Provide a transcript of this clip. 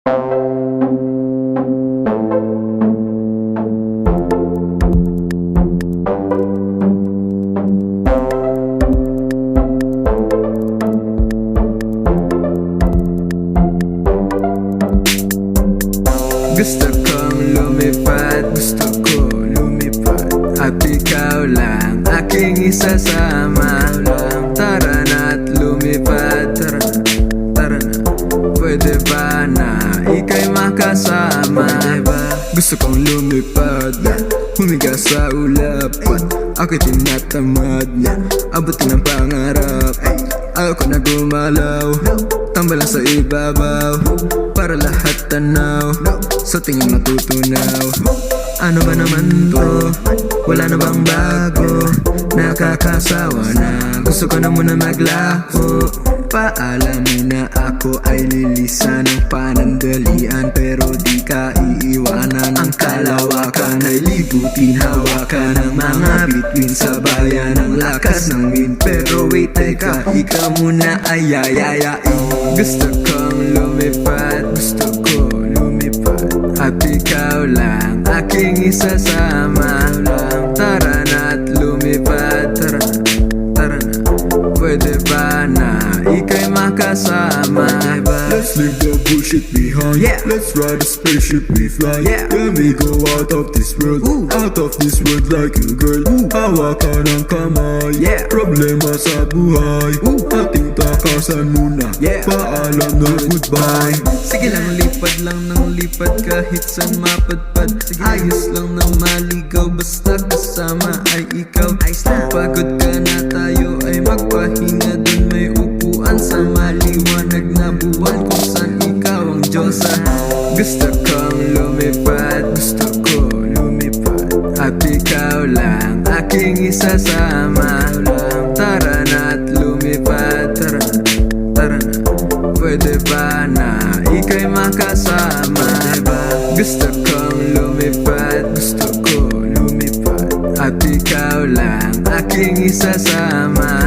Gusto kong lumipad, gusto ko lumipad at ikaw lang aking isasama. Tara na't lumipad, tara na. Pwede ba na ika'y makasama? Gusto kong lumipad, humiga sa ulap, ako'y tinatamad na abutin ang pangarap. Ayaw ko na gumalaw, tambal lang sa ibabaw, para lahat tanaw, sa tingin matutunaw. Ano ba naman to? Wala na bang bago? Nakakasawa na, gusto ko na muna maglaho. Paalam mo na ako ay lilisan ng panandalian, pero di ka iiwanan. Ang kalawakan ay libutin, hawakan ng mga bituin sa bayan. Ang lakas ng wind, pero wait, teka, ikaw muna ay yayayain. Gusto kong lumipad, gusto ko lumipad at ikaw lang aking isasama. Tara na't lumipad, tara na. Pwede ba na ika'y makasama? Let's leave the bullshit behind. Yeah. Let's ride a spaceship we fly. Yeah. Then we go out of this world. Ooh. Out of this world like a girl. Hawakan ang kamay. Yeah. Problema sa buhay. Ating takasan muna. Yeah. Paalam na goodbye. Sige lang, lipad lang ng lipad kahit saan mapadpad. Ayos lang na maligaw basta kasama ay ikaw. Pagod ka na, tayo ay magpahinga. Dun may upuan sa maliwanag na buwan kung saan ikaw ang Diyosa. Gusto kong lumipad, gusto ko lumipad at ikaw lang aking isasama. Tara na't lumipad, tara na. Pwede ba na ika'y makasama? Gusto kong lumipad, gusto ko lumipad at ikaw lang aking isasama.